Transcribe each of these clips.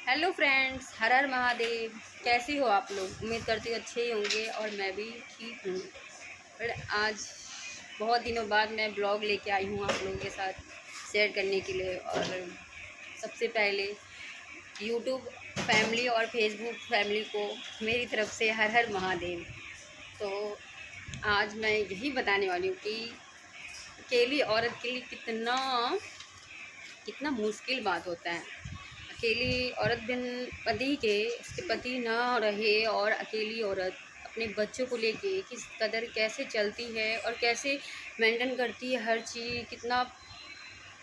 Hello friends, हर हर महादेव। कैसे हो आप लोग? उम्मीद करती हूँ अच्छे ही होंगे और मैं भी ठीक हूँ। पर आज बहुत दिनों बाद मैं ब्लॉग लेके आई हूँ आप लोगों के साथ शेयर करने के लिए। और सबसे पहले यूट्यूब फैमिली और फेसबुक फैमिली को मेरी तरफ से हर हर महादेव। तो आज मैं यही बताने वाली हूँ कि अकेली औरत के लिए कितना कितना मुश्किल बात होता है। अकेली औरत बिन पति के, उसके पति ना रहे और अकेली औरत अपने बच्चों को लेके किस कदर कैसे चलती है और कैसे मेंटेन करती है हर चीज़। कितना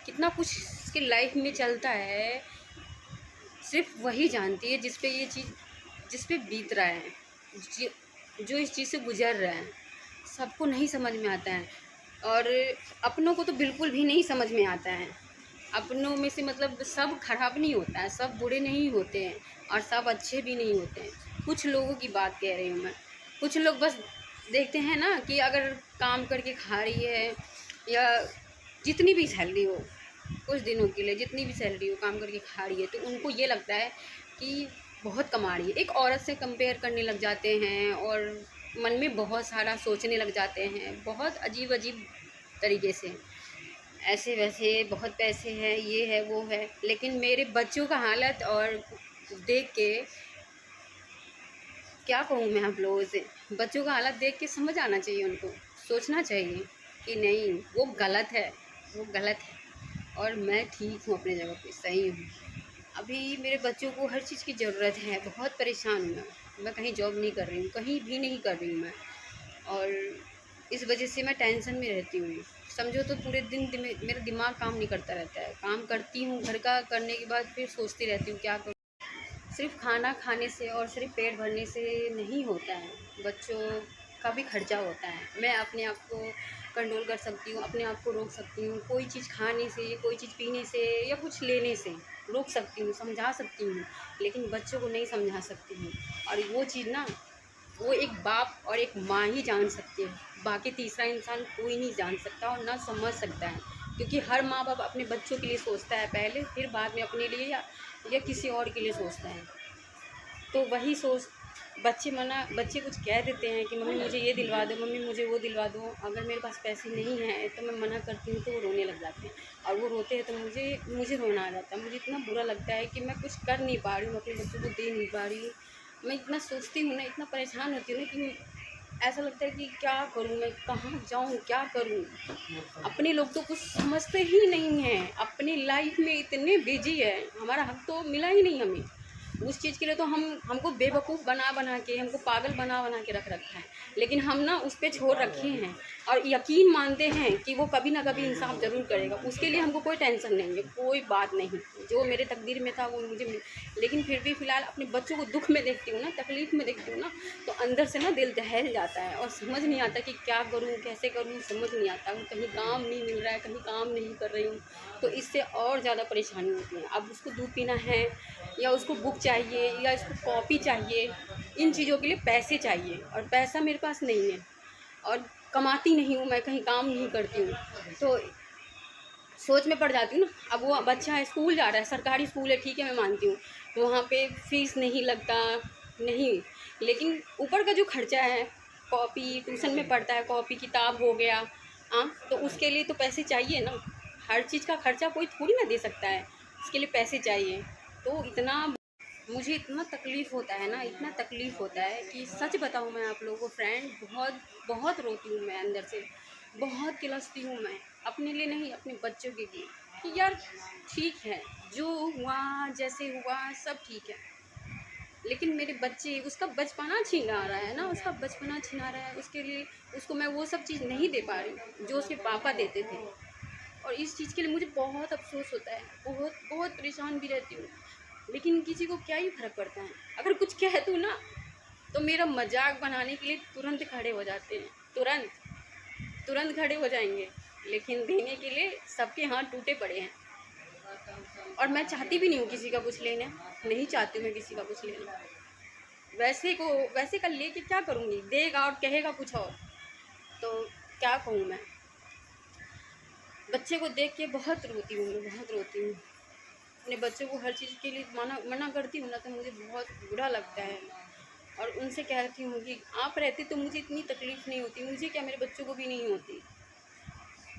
कितना कुछ उसके लाइफ में चलता है, सिर्फ वही जानती है जिस पे ये चीज़, जिस पे बीत रहा है, जो इस चीज़ से गुजर रहा है। सबको नहीं समझ में आता है और अपनों को तो बिल्कुल भी नहीं समझ में आता है। अपनों में से मतलब सब खराब नहीं होता है, सब बुरे नहीं होते हैं और सब अच्छे भी नहीं होते हैं। कुछ लोगों की बात कह रही हूँ मैं। कुछ लोग बस देखते हैं ना कि अगर काम करके खा रही है या जितनी भी सैलरी हो, कुछ दिनों के लिए जितनी भी सैलरी हो काम करके खा रही है, तो उनको ये लगता है कि बहुत कमा रही है। एक औरत से कंपेयर करने लग जाते हैं और मन में बहुत सारा सोचने लग जाते हैं, बहुत अजीब अजीब तरीके से। ऐसे वैसे बहुत पैसे हैं, ये है वो है, लेकिन मेरे बच्चों का हालत और देख के क्या कहूँ मैं आप लोगों से। बच्चों का हालत देख के समझ आना चाहिए, उनको सोचना चाहिए कि नहीं, वो गलत है, वो गलत है और मैं ठीक हूँ, अपने जगह पे सही हूँ। अभी मेरे बच्चों को हर चीज़ की ज़रूरत है, बहुत परेशान हूँ मैं कहीं जॉब नहीं कर रही हूँ, कहीं भी नहीं कर रही हूँ मैं। और इस वजह से मैं टेंशन में रहती हूँ। समझो तो पूरे दिन मेरा दिमाग काम नहीं करता रहता है। काम करती हूँ घर का, करने के बाद फिर सोचती रहती हूँ क्या करूँ। सिर्फ खाना खाने से और सिर्फ पेट भरने से नहीं होता है, बच्चों का भी खर्चा होता है। मैं अपने आप को कंट्रोल कर सकती हूँ, अपने आप को रोक सकती हूँ, कोई चीज़ खाने से, कोई चीज़ पीने से या कुछ लेने से रोक सकती हूँ, समझा सकती हूँ, लेकिन बच्चों को नहीं समझा सकती हूँ। और वो चीज़ ना, वो एक बाप और एक माँ ही जान सकती है, बाकी तीसरा इंसान कोई नहीं जान सकता और ना समझ सकता है। क्योंकि हर माँ बाप अपने बच्चों के लिए सोचता है पहले, फिर बाद में अपने लिए या किसी और के लिए सोचता है। तो वही सोच बच्चे कुछ कह देते हैं कि मम्मी मुझे ये दिलवा दो, मम्मी मुझे वो दिलवा दो। अगर मेरे पास पैसे नहीं हैं तो मैं मना करती हूँ तो वो रोने लग जाते हैं, और वो रोते हैं तो मुझे रोना आ जाता है। मुझे इतना बुरा लगता है कि मैं कुछ कर नहीं पा रही हूँ, अपने बच्चों को दे नहीं पा रही हूँ। मैं इतना सोचती हूँ ना, इतना परेशान होती हूँ ना कि ऐसा लगता है कि क्या करूँ मैं, कहाँ जाऊँ, क्या करूँ। अपने लोग तो कुछ समझते ही नहीं हैं, अपनी लाइफ में इतने बिजी है, हमारा हक तो मिला ही नहीं हमें। उस चीज़ के लिए तो हमको बेवकूफ़ बना बना के, हमको पागल बना बना के रख रखा है, लेकिन हम ना उस पे छोड़ रखे हैं और यकीन मानते हैं कि वो कभी ना कभी इंसाफ ज़रूर करेगा। उसके लिए हमको कोई टेंशन नहीं है, कोई बात नहीं। जो मेरे तकदीर में था वो मुझे लेकिन फिर भी फ़िलहाल अपने बच्चों को दुख में देखती हूँ ना, तकलीफ़ में देखती हूँ ना, तो अंदर से ना दिल दहल जाता है और समझ नहीं आता कि क्या करूँ, कैसे करूँ, समझ नहीं आता। कहीं काम नहीं मिल रहा है, कहीं काम नहीं कर रही हूँ, तो इससे और ज़्यादा परेशानी होती है। अब उसको दूध पीना है या उसको बुक चाहिए या इसको कॉपी चाहिए, इन चीज़ों के लिए पैसे चाहिए और पैसा मेरे पास नहीं है और कमाती नहीं हूँ मैं, कहीं काम नहीं करती हूँ, तो सोच में पड़ जाती हूँ ना। अब वो बच्चा है, स्कूल जा रहा है, सरकारी स्कूल है, ठीक है मैं मानती हूँ, तो वहाँ पे फ़ीस नहीं लगता, नहीं, लेकिन ऊपर का जो खर्चा है, कॉपी ट्यूशन में पढ़ता है, कॉपी किताब हो गया, हाँ, तो उसके लिए तो पैसे चाहिए ना। हर चीज़ का खर्चा कोई थोड़ी ना दे सकता है, उसके लिए पैसे चाहिए। तो मुझे इतना तकलीफ़ होता है ना, इतना तकलीफ़ होता है कि सच बताऊँ मैं आप लोगों को फ्रेंड, बहुत बहुत रोती हूँ मैं अंदर से, बहुत किलसती हूँ मैं, अपने लिए नहीं, अपने बच्चों के लिए, कि यार ठीक है, जो हुआ जैसे हुआ सब ठीक है, लेकिन मेरे बच्चे, उसका बचपना छीना रहा है ना, उसका बचपना छीना रहा है, उसके लिए उसको मैं वो सब चीज़ नहीं दे पा रही जो उसके पापा देते थे। और इस चीज़ के लिए मुझे बहुत अफ़सोस होता है, बहुत बहुत परेशान भी रहती हूँ, लेकिन किसी को क्या ही फ़र्क पड़ता है। अगर कुछ कह दूँ ना तो मेरा मजाक बनाने के लिए तुरंत खड़े हो जाते हैं, तुरंत तुरंत खड़े हो जाएंगे, लेकिन देने के लिए सबके हाथ टूटे पड़े हैं। और मैं चाहती भी नहीं हूँ किसी का कुछ लेना, नहीं चाहती हूँ मैं किसी का कुछ लेना। वैसे का लेके क्या करूँगी, देगा और कहेगा कुछ और, तो क्या कहूँ मैं। बच्चे को देख के बहुत रोती हूँ मैं, बहुत रोती हूँ। अपने बच्चों को हर चीज़ के लिए मना मना करती हूँ ना, तो मुझे बहुत बुरा लगता है। और उनसे कहती हूँ कि आप रहते तो मुझे इतनी तकलीफ़ नहीं होती, मुझे क्या मेरे बच्चों को भी नहीं होती।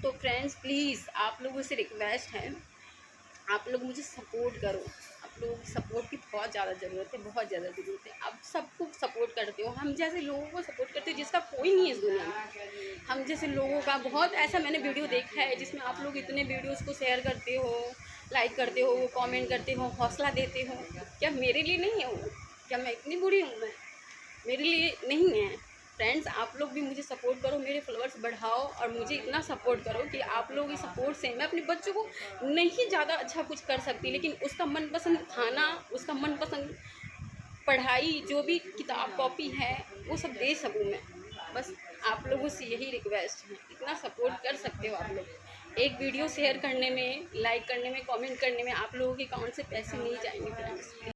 तो फ्रेंड्स प्लीज़ आप लोगों से रिक्वेस्ट है, आप लोग मुझे सपोर्ट करो। आप लोगों की सपोर्ट की बहुत ज़्यादा ज़रूरत है, बहुत ज़्यादा ज़रूरत है। आप सबको सपोर्ट करते हो, हम जैसे लोगों को सपोर्ट करते हो जिसका कोई नहीं है इस दुनिया में। हम जैसे लोगों का बहुत ऐसा मैंने वीडियो देखा है जिसमें आप लोग इतने वीडियोज़ को शेयर करते हो, लाइक करते हो, कमेंट करते हो, हौसला देते हो। क्या मेरे लिए नहीं है वो? क्या मैं इतनी बुरी हूँ मैं? मेरे लिए नहीं है। फ्रेंड्स आप लोग भी मुझे सपोर्ट करो, मेरे फॉलोअर्स बढ़ाओ और मुझे इतना सपोर्ट करो कि आप लोगों की सपोर्ट से मैं अपने बच्चों को नहीं ज़्यादा अच्छा कुछ कर सकती, लेकिन उसका मनपसंद खाना, उसका मनपसंद पढ़ाई, जो भी किताब कॉपी है वो सब दे सकूँ मैं। बस आप लोगों से यही रिक्वेस्ट है, इतना सपोर्ट कर सकते हो आप लोग। एक वीडियो शेयर करने में, लाइक करने में, कमेंट करने में आप लोगों के अकाउंट से पैसे नहीं जाएंगे फ्रेंड्स।